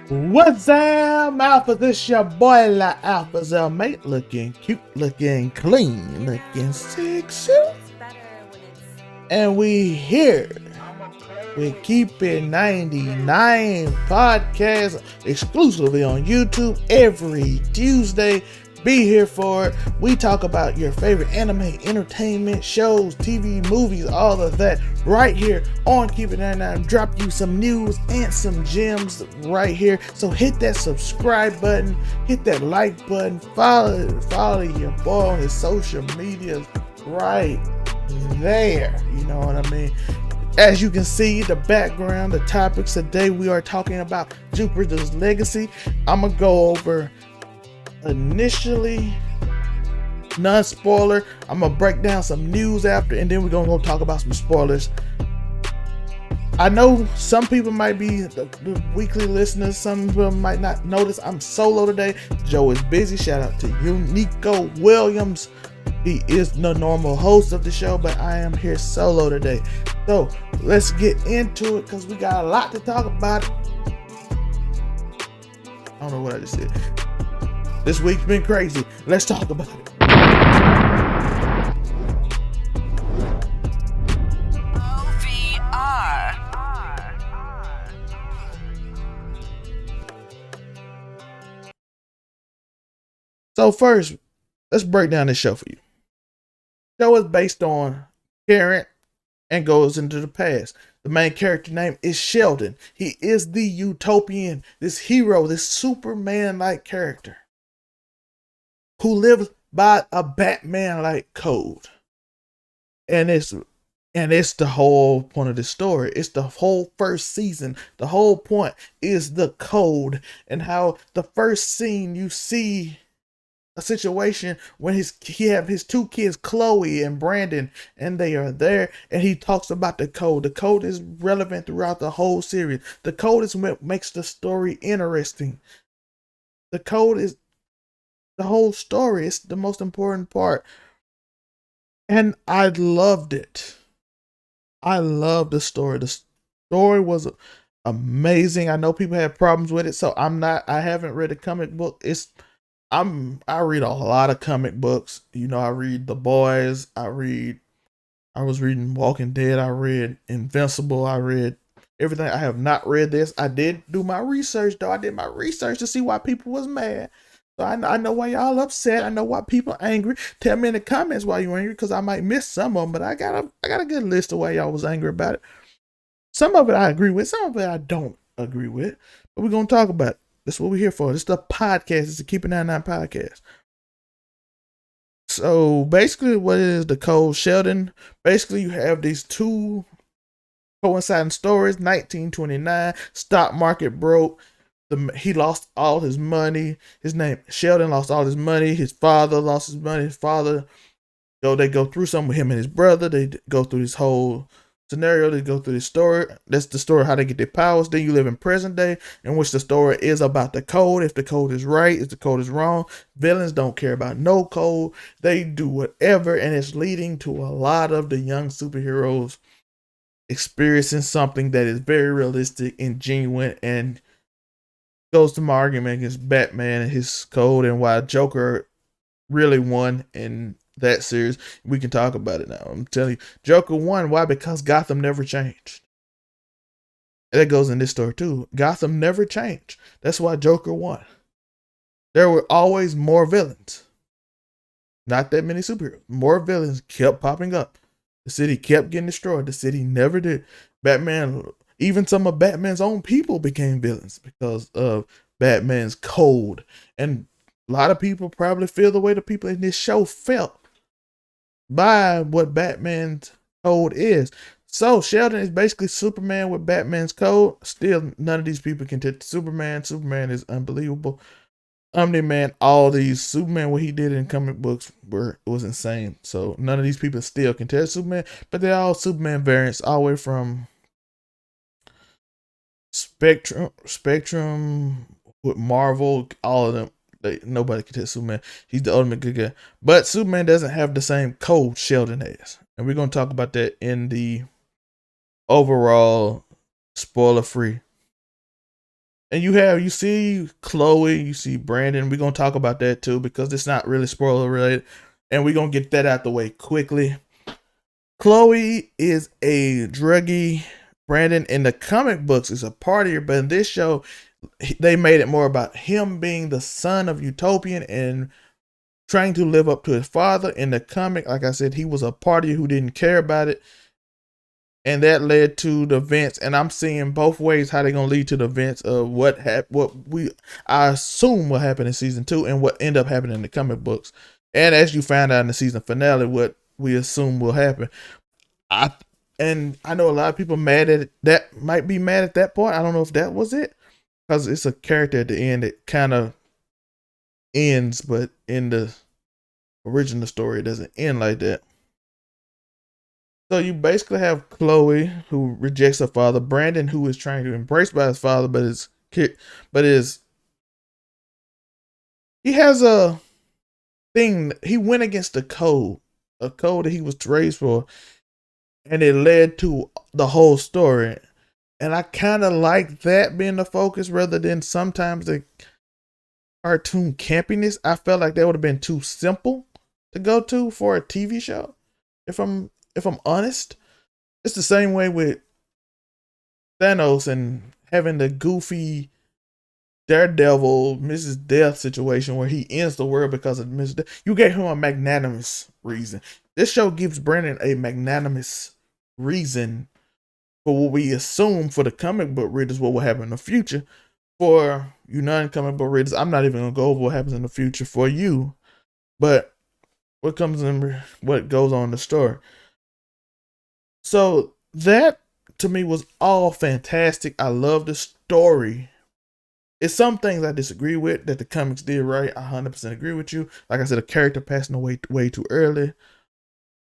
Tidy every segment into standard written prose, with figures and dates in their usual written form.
What's up, Alpha? This your boy, La Alpha Zelmae, looking cute, looking clean, looking sexy. And we here. We keep it 99 podcast exclusively on YouTube every Tuesday. Be here for it. We talk about your favorite anime, entertainment, shows, TV, movies, all of that right here on Keep It 99. Drop you some news and some gems right here. So hit that subscribe button, hit that like button, follow your boy on his social medias right there. You know what I mean? As you can see, the background, the topics today, we are talking about Jupiter's Legacy. I'm gonna go over initially non-spoiler. I'm gonna break down some news after, and then we're gonna go talk about some spoilers. I know some people might be the weekly listeners, some people might not notice I'm solo today. Joe is busy. Shout out to Unico Williams. He is the normal host of the show, but I am here solo today. So let's get into it because we got a lot to talk about. I don't know what I just said. This week's been crazy. Let's talk about it. OVR. So first, let's break down this show for you. The show is based on current and goes into the past. The main character name is Sheldon. He is the Utopian, this hero, this Superman-like character who lives by a Batman-like code. And it's the whole point of the story. It's the whole first season. The whole point is the code and how the first scene you see a situation when he have his two kids, Chloe and Brandon, and they are there, and he talks about the code. The code is relevant throughout the whole series. The code is what makes the story interesting. The code is the whole story. It's the most important part, and I loved it. I loved the story. The story was amazing. I know people have problems with it, so I haven't read a comic book. I read a lot of comic books. You know, I read The Boys. I was reading Walking Dead. I read Invincible. I read everything. I have not read this. I did do my research though. I did my research to see why people was mad. So I know why y'all upset. I know why people angry. Tell me in the comments why you angry, because I might miss some of them. But I got a good list of why y'all was angry about it. Some of it I agree with. Some of it I don't agree with. But we're gonna talk about it. That's what we're here for. This is the podcast. It's the Keep It 99 podcast. So basically what it is, the code Sheldon, basically you have these two coinciding stories. 1929, stock market broke. He lost all his money. Sheldon lost all his money. His father lost his money. They go through something with him and his brother. They go through this whole scenario. They go through this story. That's the story how they get their powers. Then you live in present day, in which the story is about the code. If the code is right, if the code is wrong. Villains don't care about no code. They do whatever, and it's leading to a lot of the young superheroes experiencing something that is very realistic and genuine, and goes to my argument against Batman and his code and why Joker really won in that series. We can talk about it now. I'm telling you, Joker won. Why? Because Gotham never changed. And that goes in this story too. Gotham never changed. That's why Joker won. There were always more villains. Not that many superheroes. More villains kept popping up. The city kept getting destroyed. The city never did. Batman, even some of Batman's own people became villains because of Batman's code. And a lot of people probably feel the way the people in this show felt by what Batman's code is. So Sheldon is basically Superman with Batman's code. Still, none of these people can touch Superman. Superman is unbelievable. Omni-Man, all these Superman, what he did in comic books was insane. So none of these people still can touch Superman, but they're all Superman variants, all the way from Spectrum with Marvel, all of them. Nobody can touch Superman. He's the ultimate good guy. But Superman doesn't have the same code Sheldon has. And we're going to talk about that in the overall spoiler-free And you see Chloe, you see Brandon. We're gonna talk about that too because it's not really spoiler related, and we're gonna get that out the way quickly. Chloe is a druggie. Brandon in the comic books is a partier, but in this show, they made it more about him being the son of Utopian and trying to live up to his father. In the comic, like I said, he was a partier who didn't care about it, and that led to the events. And I'm seeing both ways how they're gonna lead to the events of what I assume will happen in season 2 and what end up happening in the comic books. And as you found out in the season finale, what we assume will happen. I know a lot of people mad at it, that might be mad at that part. I don't know if that was it because it's a character at the end that kind of ends, but in the original story, it doesn't end like that. So you basically have Chloe who rejects her father, Brandon who is trying to embrace by his father, he has a thing. He went against the code, a code that he was raised for, and it led to the whole story. And I kind of like that being the focus rather than sometimes the cartoon campiness. I felt like that would have been too simple to go to for a TV show. If I'm honest, it's the same way with Thanos and having the goofy Daredevil Mrs. Death situation where he ends the world because of Mrs. Death. You gave him a magnanimous reason. This show gives Brandon a magnanimous reason for what we assume for the comic book readers what will happen in the future. For you non-comic book readers, I'm not even gonna go over what happens in the future for you, but what comes in, what goes on in the story. So that to me was all fantastic. I love the story. It's some things I disagree with that the comics did right. I 100% agree with you. Like I said, a character passing away way too early.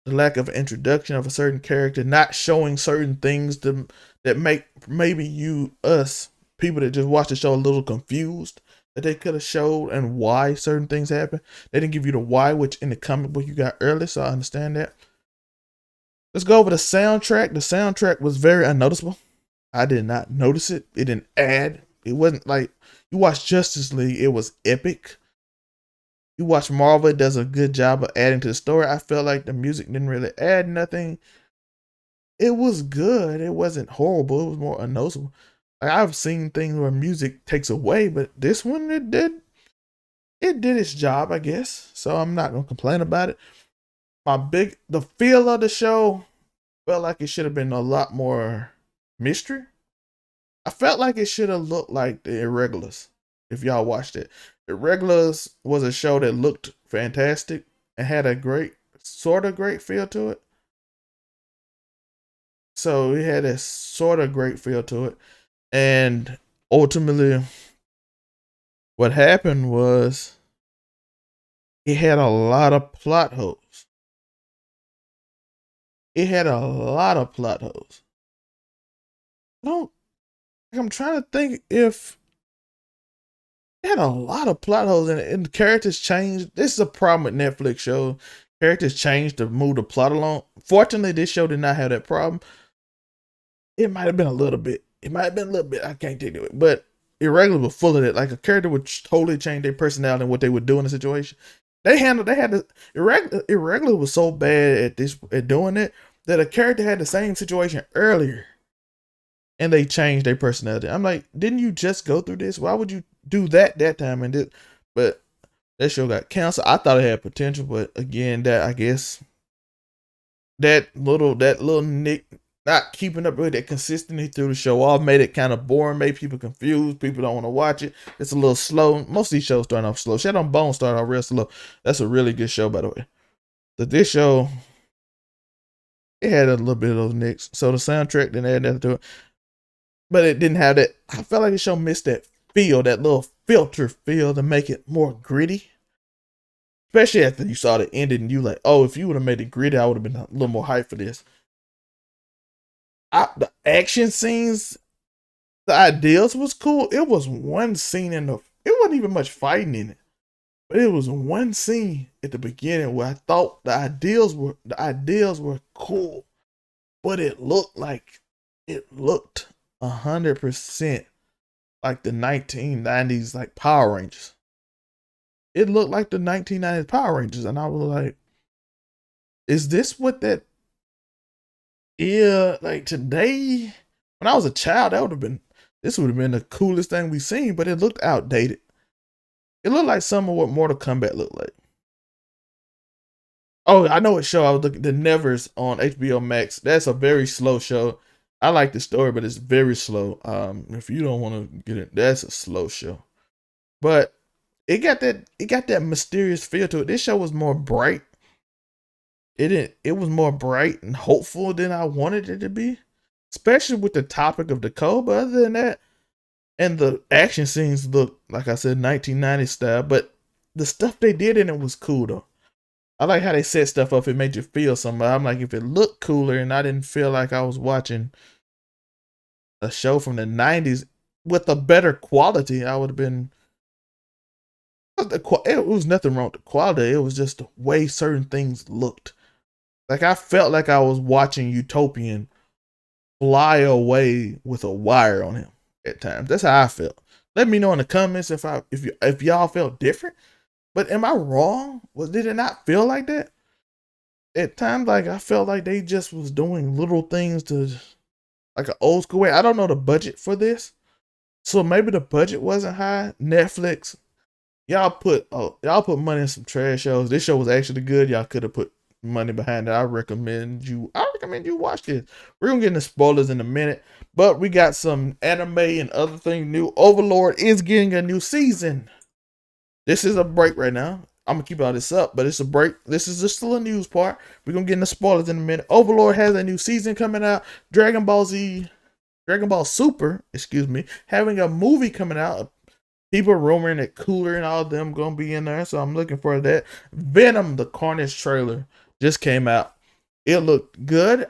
The lack of introduction of a certain character, not showing certain things that make maybe us people that just watch the show a little confused that they could have showed and why certain things happen. They didn't give you the why, which in the comic book you got early, so I understand that. Let's go over the soundtrack. The soundtrack was very unnoticeable. I did not notice it. It didn't add. It wasn't like you watch Justice League, it was epic. You watch Marvel, it does a good job of adding to the story. I felt like the music didn't really add nothing. It was good. It wasn't horrible. It was more unnoticeable. Like, I've seen things where music takes away, but this one it did its job, I guess. So I'm not gonna complain about it. The feel of the show felt like it should have been a lot more mystery. I felt like it should have looked like The Irregulars. If y'all watched it, Irregulars was a show that looked fantastic and had a great, sort of great feel to it. So it had a sort of great feel to it. And ultimately, what happened was it had a lot of plot holes. It had a lot of plot holes. I'm trying to think if it had a lot of plot holes in it, and the characters changed. This is a problem with Netflix shows. Characters changed to move the plot along. Fortunately, this show did not have that problem. It might have been a little bit. I can't take it. But Irregular was full of it. Like a character would totally change their personality and what they would do in a situation. Irregular was so bad at doing it that a character had the same situation earlier and they changed their personality. I'm like, didn't you just go through this? Why would you do that time? But that show got canceled. I thought it had potential, but again, that I guess that little Nick not keeping up with that consistency through the show all made it kind of boring, made people confused. People don't want to watch it. It's a little slow. Most of these shows start off slow. Shadow and Bone started off real slow. That's a really good show, by the way. But this show, it had a little bit of those nicks. So the soundtrack didn't add that to it. But it didn't have that. I felt like the show missed that feel, that little filter feel to make it more gritty. Especially after you saw the ending and you like, oh, if you would have made it gritty, I would have been a little more hyped for this. The action scenes, the ideals was cool. It was one scene it wasn't even much fighting in it. But it was one scene at the beginning where I thought the ideals were cool. But it looked 100% like the 1990s like Power Rangers. It looked like the 1990s Power Rangers, and I was like, "Is this what that is like today?" When I was a child, that would have been this would have been the coolest thing we've seen, but it looked outdated. It looked like some of what Mortal Kombat looked like. Oh, I know what show I was looking. The Nevers on HBO Max. That's a very slow show. I like the story, but it's very slow. If you don't want to get it, that's a slow show. But it got that mysterious feel to it. This show was more bright. It was more bright and hopeful than I wanted it to be. Especially with the topic of the code. But other than that, and the action scenes look like I said 1990s style, but the stuff they did in it was cool though. I like how they set stuff up. It made you feel something. I'm like, if it looked cooler and I didn't feel like I was watching a show from the 90s with a better quality, I would have been. It was nothing wrong with the quality. It was just the way certain things looked. Like I felt like I was watching Utopian fly away with a wire on him at times. That's how I felt. Let me know in the comments if y'all felt different. But am I wrong? Did it not feel like that? At times, like I felt like they just was doing little things to like an old school way. I don't know the budget for this. So maybe the budget wasn't high. Netflix, y'all put money in some trash shows. This show was actually good. Y'all could have put money behind it. I recommend you watch this. We're gonna get into spoilers in a minute, but we got some anime and other things new. Overlord is getting a new season. This is a break right now. I'm gonna keep all this up, but it's a break. This is just still a news part. We're gonna get into spoilers in a minute. Overlord has a new season coming out. Dragon Ball Super, having a movie coming out. People rumoring that Cooler and all of them gonna be in there, so I'm looking for that. Venom, the Carnage trailer, just came out. It looked good.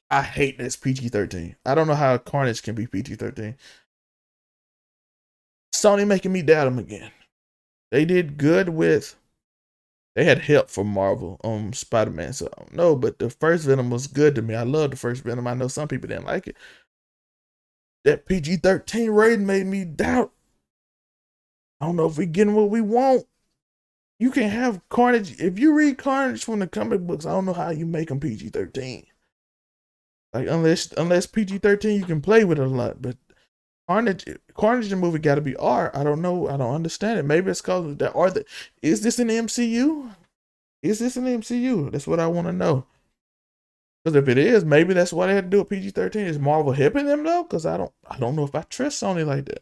I hate this PG-13. I don't know how Carnage can be PG-13. Sony making me doubt them again. They did good with. They had help from Marvel on Spider-Man, so I don't know. But the first Venom was good to me. I love the first Venom. I know some people didn't like it. That PG-13 rating made me doubt. I don't know if we're getting what we want. You can have Carnage. If you read Carnage from the comic books, I don't know how you make them PG-13. Like unless PG-13, you can play with it a lot. But Carnage the movie got to be R. I don't know. I don't understand it. Maybe it's called that R. Is this an MCU? Is this an MCU? That's what I want to know. Because if it is, maybe that's why they had to do a PG-13. Is Marvel helping them though? Because I don't know if I trust Sony like that.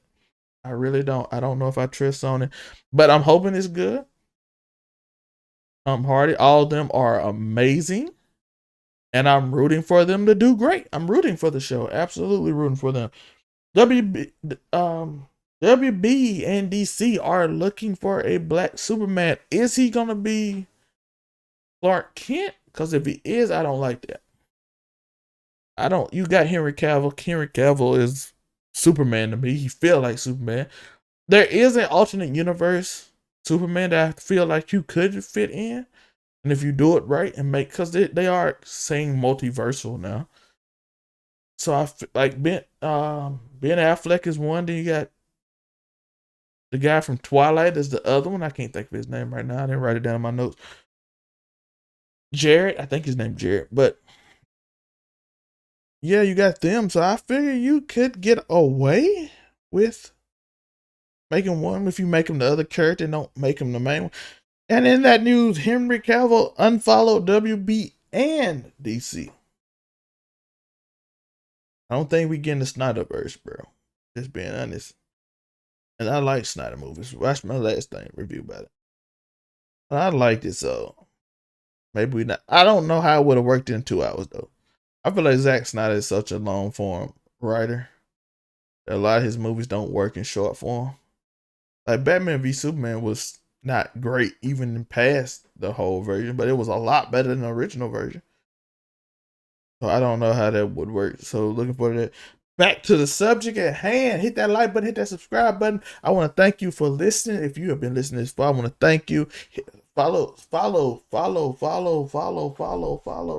I really don't. I don't know if I trust Sony, but I'm hoping it's good. Hardy, all of them are amazing, and I'm rooting for them to do great. I'm rooting for the show. Absolutely rooting for them. WB and DC are looking for a black Superman. Is he gonna be Clark Kent? Because if he is, I don't like that. I don't. You got Henry Cavill. Henry Cavill is Superman to me. He feel like Superman. There is an alternate universe Superman that I feel like you could fit in, and if you do it right and make, because they are saying multiversal now. So I like Ben Affleck is one. Then you got the guy from Twilight is the other one. I can't think of his name right now. I didn't write it down in my notes. Jared, I think his name's Jared, but yeah, you got them. So I figure you could get away with making one if you make him the other character and don't make him the main one. And in that news, Henry Cavill unfollowed WB and DC. I don't think we getting the Snyderverse, bro. Just being honest. And I like Snyder movies. Watch my last thing review about it. I liked it, so maybe we not. I don't know how it would have worked in 2 hours though. I feel like Zack Snyder is such a long form writer that a lot of his movies don't work in short form. Like Batman v Superman was not great even past the whole version, but it was a lot better than the original version. So I don't know how that would work. So looking for that. Back to the subject at hand. Hit that like button, hit that subscribe button. I want to thank you for listening. If you have been listening this far, I want to thank you. Follow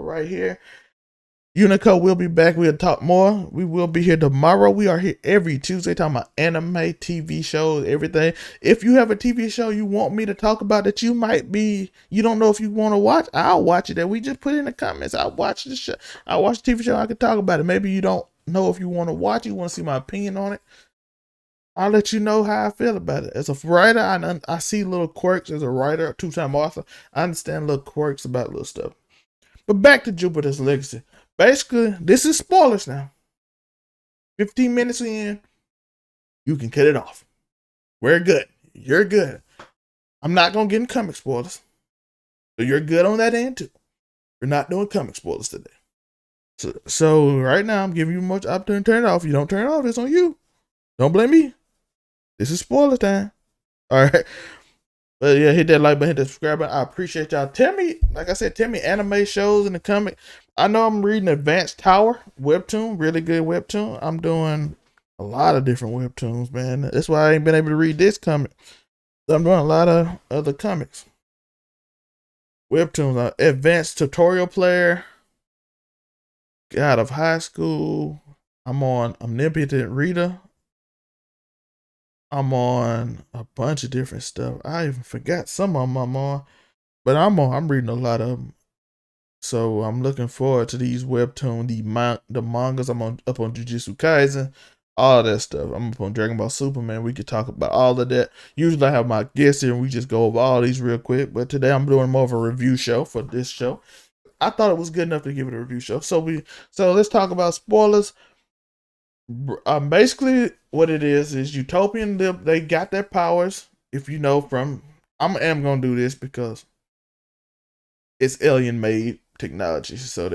right here. Unico will be back. We'll talk more. We will be here tomorrow. We are here every Tuesday talking about anime, TV shows, everything. If you have a TV show you want me to talk about that you don't know if you want to watch, I'll watch it. And we just put it in the comments. I'll watch the show. I'll watch the TV show. I can talk about it. Maybe you don't know if you want to watch it. You want to see my opinion on it. I'll let you know how I feel about it. As a writer, I see little quirks. As a writer, a two-time author, I understand little quirks about little stuff. But back to Jupiter's Legacy. Basically, this is spoilers now. 15 minutes in, you can cut it off. We're good. You're good. I'm not going to get in comic spoilers. So you're good on that end too. We're not doing comic spoilers today. So right now, I'm giving you much opportunity to turn it off. If you don't turn it off, it's on you. Don't blame me. This is spoiler time. All right. But yeah, hit that like button, hit that subscribe button. I appreciate y'all. Tell me, like I said, tell me anime shows in the comic. I know I'm reading Advanced Tower webtoon, really good webtoon. I'm doing a lot of different webtoons, man. That's why I ain't been able to read this comic. I'm doing a lot of other comics. Webtoons, Advanced Tutorial Player, God of High School. I'm on Omnipotent Reader. I'm on a bunch of different stuff. I even forgot some of them I'm on, but I'm reading a lot of them. So I'm looking forward to these webtoon, the mangas. I'm up on Jujutsu Kaisen, all that stuff. I'm up on Dragon Ball Superman. We could talk about all of that. Usually I have my guests here and we just go over all these real quick. But today I'm doing more of a review show for this show. I thought it was good enough to give it a review show. So let's talk about spoilers. Basically what it is Utopian. They got their powers. If you know from, I am gonna do this because it's alien made technology. So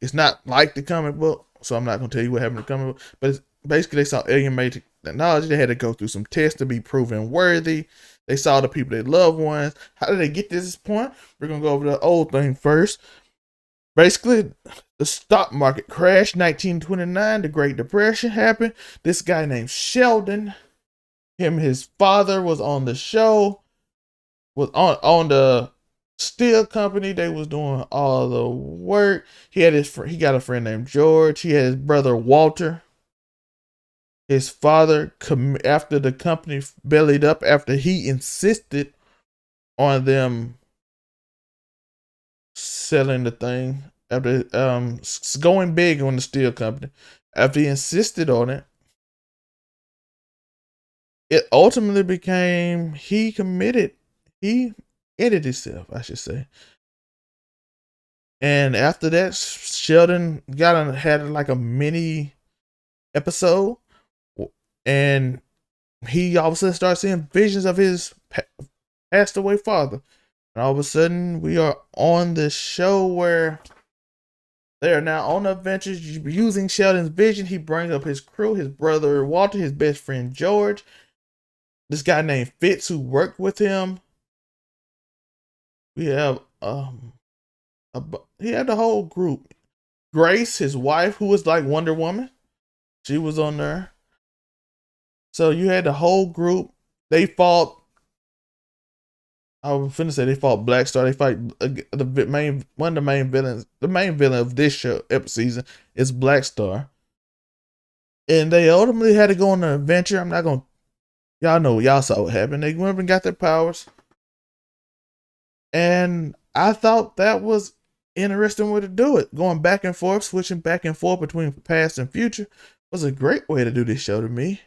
it's not like the comic book. So I'm not gonna tell you what happened in the comic book. But basically they saw alien made technology. They had to go through some tests to be proven worthy. They saw the people, their loved ones. How did they get to this point? We're gonna go over the old thing first. Basically, the stock market crashed. 1929, the Great Depression happened. This guy named Sheldon, his father was on the show, was on the steel company. They was doing all the work. He got a friend named George. He had his brother Walter. His father, after the company bellied up, after he insisted on them selling the thing, after going big on the steel company, after he insisted on it, it ultimately became he ended himself, I should say. And after that, Sheldon had like a mini episode, and he all of a sudden started seeing visions of his passed away father. And all of a sudden, we are on this show where they are now on adventures using Sheldon's vision. He brings up his crew, his brother Walter, his best friend George, this guy named Fitz who worked with him. We have he had the whole group. Grace, his wife, who was like Wonder Woman, she was on there. So you had the whole group. They fought. I was finna say they fought Black Star. They fight one of the main villains. The main villain of this show season is Black Star, and they ultimately had to go on an adventure. I'm not gonna. Y'all saw what happened. They went up and got their powers, and I thought that was interesting way to do it. Going back and forth, switching back and forth between past and future was a great way to do this show to me.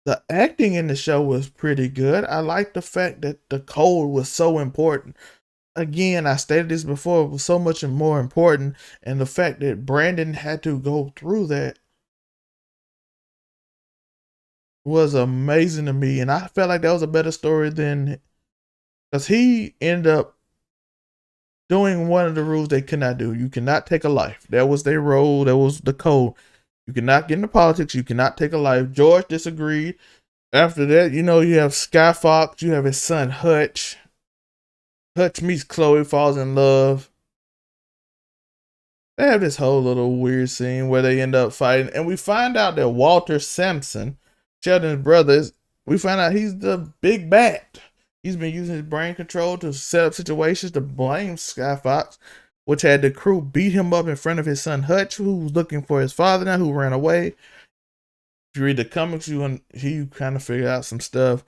The acting in the show was pretty good. I like the fact that the code was so important. Again, I stated this before, it was so much more important. And the fact that Brandon had to go through that was amazing to me. And I felt like that was a better story than, because he ended up doing one of the rules they could not do. You cannot take a life. That was their role. That was the code. You cannot get into politics. You cannot take a life. George disagreed. After that, you have Skyfox. You have his son, Hutch. Hutch meets Chloe, falls in love. They have this whole little weird scene where they end up fighting. And we find out that Walter Sampson, Sheldon's brother, we find out he's the big bad. He's been using his brain control to set up situations to blame Skyfox. which had the crew beat him up in front of his son Hutch, who was looking for his father now, who ran away. If you read the comics, you kind of figure out some stuff.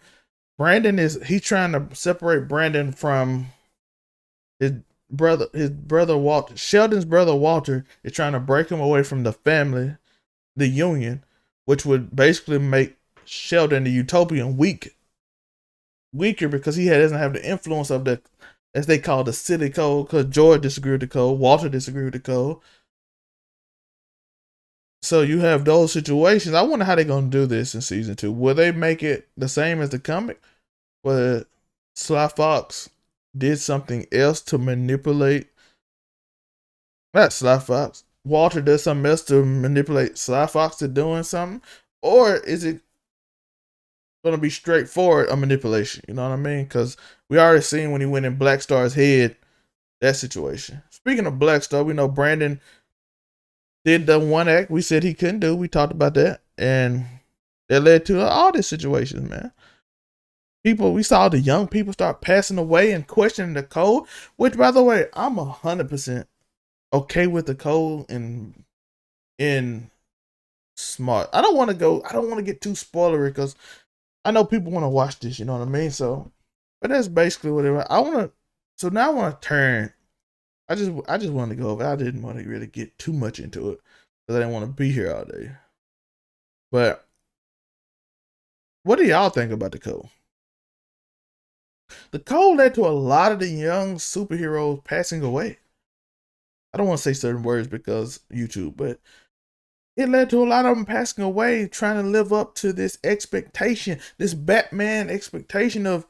He's trying to separate Brandon from his brother Walter. Sheldon's brother Walter is trying to break him away from the family, the Union, which would basically make Sheldon the Utopian weaker because he doesn't have the influence of the, as they call, the city code, because George disagreed with the code, Walter disagreed with the code. So you have those situations. I wonder how they're going to do this in season 2. Will they make it the same as the comic, where Skyfox did something else to manipulate, not Skyfox, Walter does something else to manipulate Skyfox to doing something? Or is it going to be straightforward a manipulation? You know what I mean? Because we already seen when he went in Black Star's head, that situation. Speaking of Black Star, we know Brandon did the one act we said he couldn't do. We talked about that. And that led to all these situations, man. We saw the young people start passing away and questioning the code, which, by the way, I'm 100% okay with the code in smart. I don't want to get too spoilery because I know people want to watch this, you know what I mean? So, but that's basically what so now I want to turn. I just wanted to go over. I didn't want to really get too much into it because I didn't want to be here all day. But what do y'all think about the code? The code led to a lot of the young superheroes passing away. I don't want to say certain words because YouTube, but it led to a lot of them passing away, trying to live up to this expectation, this Batman expectation of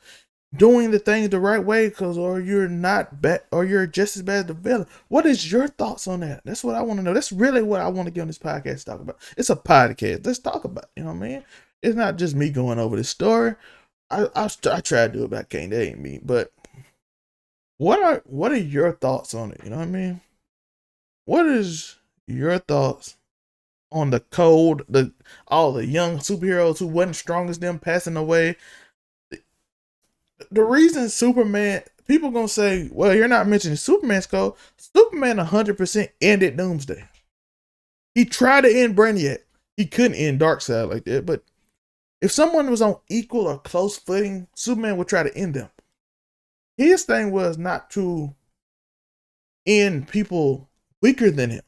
doing the things the right way, or you're not bad, or you're just as bad as the villain. What is your thoughts on that? That's what I want to know. That's really what I want to get on this podcast to talk about. It's a podcast. Let's talk about it. You know what I mean? It's not just me going over this story. I try to do it, but I can't. That ain't me. But what are your thoughts on it? You know what I mean? What is your thoughts on the code? All the young superheroes who wasn't strong as them passing away. The reason Superman, people gonna say, well, you're not mentioning Superman's code. Superman 100% ended Doomsday. He tried to end Brainiac. He couldn't end Darkseid like that. But if someone was on equal or close footing, Superman would try to end them. His thing was not to end people weaker than him.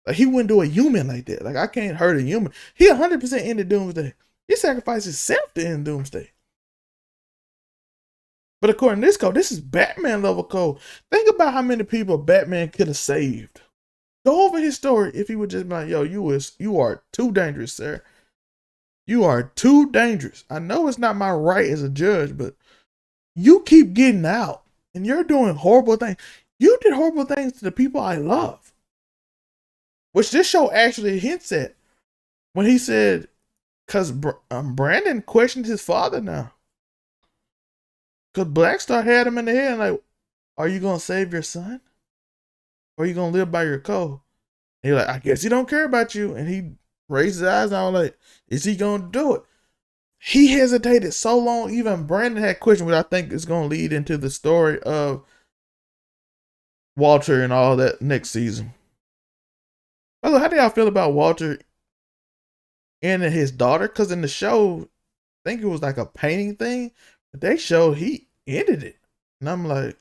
Like, he wouldn't do a human like that. Like, I can't hurt a human. He 100% ended Doomsday. He sacrificed himself to end Doomsday. But according to this code, this is Batman level code. Think about how many people Batman could have saved. Go over his story if he would just be like, yo, you are too dangerous, sir. You are too dangerous. I know it's not my right as a judge, but you keep getting out and you're doing horrible things. You did horrible things to the people I love. Which this show actually hints at when he said, because Brandon questioned his father now. Because Black Star had him in the head, like, are you going to save your son? Or are you going to live by your code? And he's like, I guess he don't care about you. And he raised his eyes and I was like, is he going to do it? He hesitated so long, even Brandon had questions, which I think is going to lead into the story of Walter and all that next season. By the way, how do y'all feel about Walter and his daughter? Because in the show, I think it was like a painting thing. They showed he ended it. And I'm like,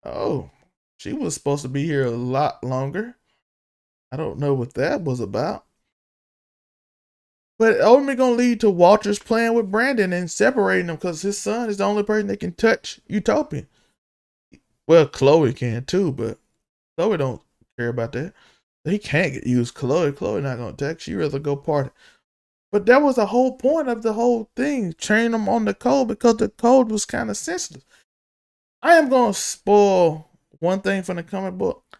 oh, she was supposed to be here a lot longer. I don't know what that was about. But ultimately going to lead to Walter's plan with Brandon and separating them because his son is the only person that can touch Utopian. Well, Chloe can too, but Chloe don't care about that. He can't use Chloe. Chloe not going to touch. She rather go party. But that was the whole point of the whole thing. Train them on the code because the code was kind of sensitive. I am going to spoil one thing from the comic book.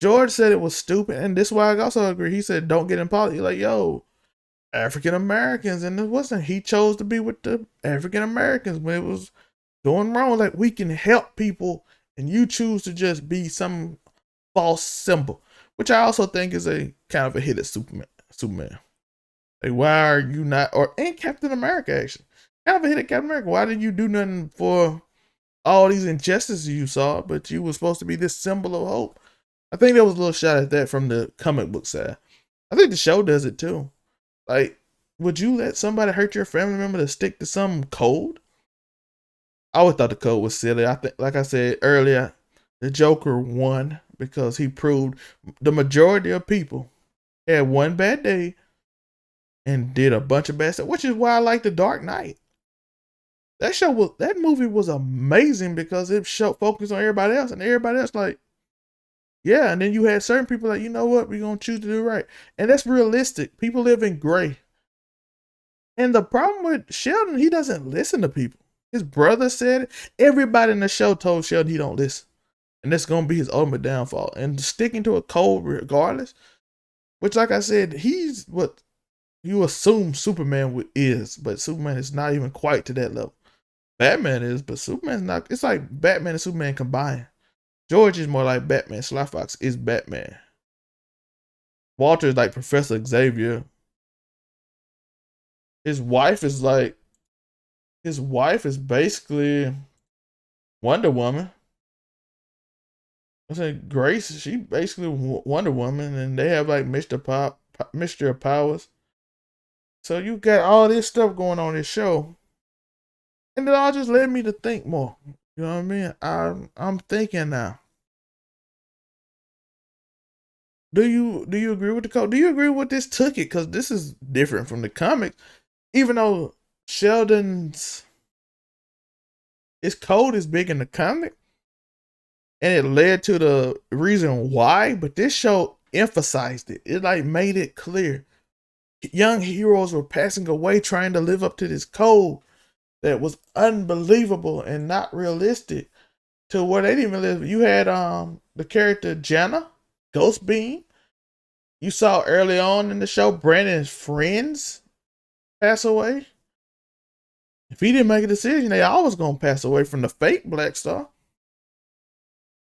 George said it was stupid. And this is why I also agree. He said, don't get in politics. Like, yo, African Americans. And it wasn't. He chose to be with the African Americans when it was doing wrong. Like, we can help people. And you choose to just be some false symbol. Which I also think is a kind of a hit at Superman. Like, why are you not, and Captain America actually, kind of a hit at Captain America. Why did you do nothing for all these injustices you saw, but you were supposed to be this symbol of hope. I think there was a little shot at that from the comic book side. I think the show does it too. Like, would you let somebody hurt your family member to stick to some code? I always thought the code was silly. I think, like I said earlier, the Joker won because he proved the majority of people had one bad day and did a bunch of bad stuff, which is why I like The Dark Knight. That movie was amazing because it focused on everybody else, and everybody else like, yeah. And then you had certain people like, you know what, we're gonna choose to do right, and that's realistic. People live in gray, and the problem with Sheldon, he doesn't listen to people. His brother said it. Everybody in the show told Sheldon he don't listen, and that's gonna be his ultimate downfall. And sticking to a code regardless, which, like I said, he's what you assume Superman is, but Superman is not even quite to that level. Batman is, but Superman's not. It's like Batman and Superman combined. George is more like Batman. Skyfox is Batman. Walter is like Professor Xavier. His wife is basically Wonder Woman. I said Grace, she basically Wonder Woman, and they have like Mixture of Powers. So you got all this stuff going on in this show. And it all just led me to think more. You know what I mean? I'm thinking now. Do you agree with the code? Do you agree with this took it? Because this is different from the comics. Even though Sheldon's his code is big in the comic, and it led to the reason why, but this show emphasized it. It like made it clear. Young heroes were passing away trying to live up to this code that was unbelievable and not realistic to where they didn't even live. You had the character Jana, Ghost Beam. You saw early on in the show Brandon's friends pass away. If he didn't make a decision, they always gonna pass away from the fake Black Star.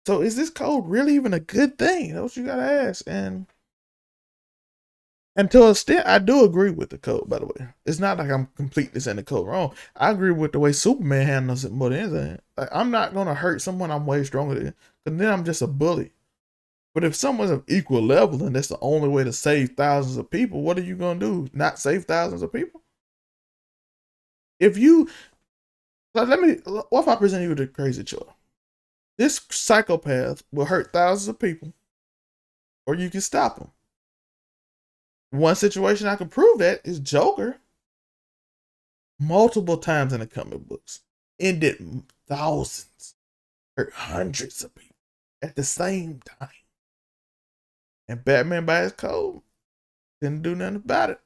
So is this code really even a good thing? That's what you gotta ask. And to an extent, I do agree with the code, by the way. It's not like I'm completely saying the code wrong. I agree with the way Superman handles it more than anything. Like, I'm not going to hurt someone I'm way stronger than, because then I'm just a bully. But if someone's of equal level and that's the only way to save thousands of people, what are you going to do? Not save thousands of people? If you, like, what if I present you with a crazy choice? This psychopath will hurt thousands of people, or you can stop him. One situation I can prove that is Joker. Multiple times in the comic books. Ended thousands, hurt hundreds of people at the same time. And Batman by his code didn't do nothing about it.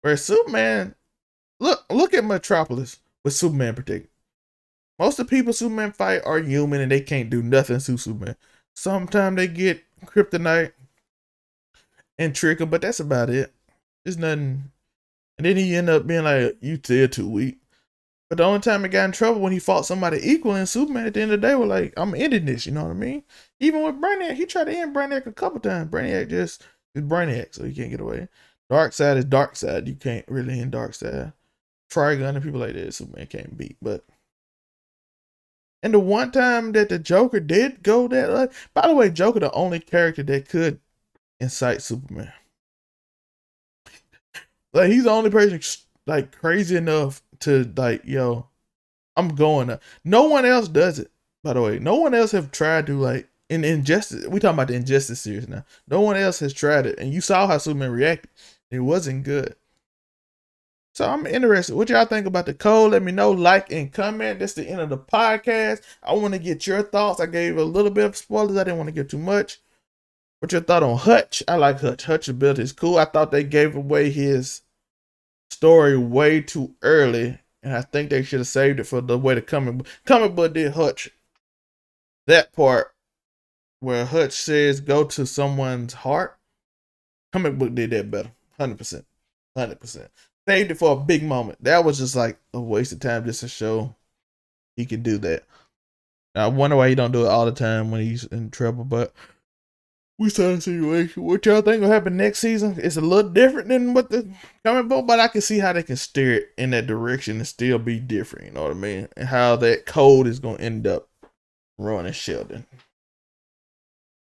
Whereas Superman, look at Metropolis with Superman protected. Most of the people Superman fight are human and they can't do nothing to Superman. Sometimes they get kryptonite and trick him, but that's about it. There's nothing. And then he ended up being like, you too weak. But the only time he got in trouble when he fought somebody equal in Superman at the end of the day was like, I'm ending this, you know what I mean? Even with Brainiac, he tried to end Brainiac a couple times. Brainiac just is Brainiac, so he can't get away. Darkseid is Darkseid. You can't really end Darkseid. Trigun and people like that, Superman can't beat. But and the one time that the Joker did go that, by the way, Joker the only character that could incite Superman. Like, he's the only person like crazy enough to like, yo, I'm going up. No one else does it, by the way. No one else have tried to, like, in Injustice. We talking about the Injustice series now. No one else has tried it, and you saw how Superman reacted. It wasn't good. So I'm interested. What y'all think about the code? Let me know. Like and comment. That's the end of the podcast. I want to get your thoughts. I gave a little bit of spoilers. I didn't want to give too much. What's your thought on Hutch? I like Hutch. Hutch's ability is cool. I thought they gave away his story way too early, and I think they should have saved it for the way the comic book did Hutch. That part where Hutch says go to someone's heart, comic book did that better. 100%. 100%. Saved it for a big moment. That was just like a waste of time just to show he could do that. I wonder why he don't do it all the time when he's in trouble, but We saw a situation. What y'all think will happen next season? It's a little different than what the comic book, but I can see how they can steer it in that direction and still be different. You know what I mean? And how that code is gonna end up running Sheldon.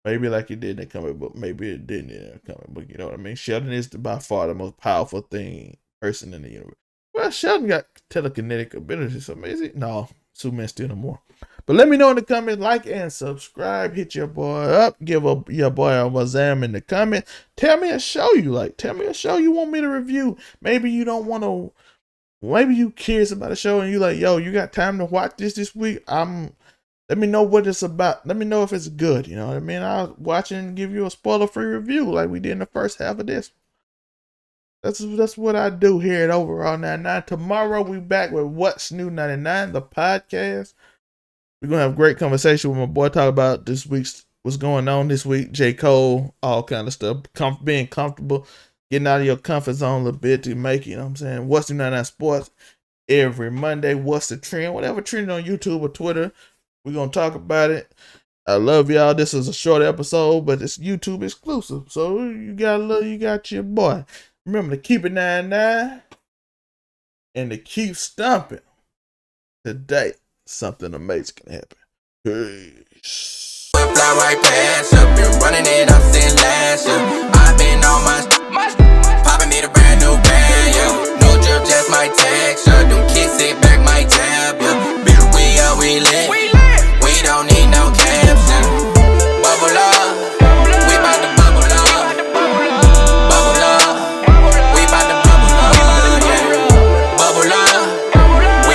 Maybe like it did in the comic book. Maybe it didn't in the comic book. You know what I mean? Sheldon is by far the most powerful person in the universe. Well, Sheldon got telekinetic abilities. So is it? No, Superman still no more. But let me know in the comments, like and subscribe. Hit your boy up. Give your boy a wazam in the comments. Tell me a show you like. Tell me a show you want me to review. Maybe you don't want to. Maybe you curious about a show and you like, yo, you got time to watch this week? Let me know what it's about. Let me know if it's good. You know what I mean? I'll watch it and give you a spoiler-free review like we did in the first half of this. That's what I do here at Overall 99. Tomorrow we back with What's New 99, the podcast. We're going to have a great conversation with my boy. Talk about this week's, what's going on this week. J. Cole, all kind of stuff. Being comfortable. Getting out of your comfort zone a little bit to make it, you know what I'm saying? What's New 99 Sports every Monday. What's the trend? Whatever trend on YouTube or Twitter, we're going to talk about it. I love y'all. This is a short episode, but it's YouTube exclusive. So you got your boy. Remember to keep it 99 and to keep stomping. Today, something amazing can happen. Peace. Fly right past, I've been running it up since last year.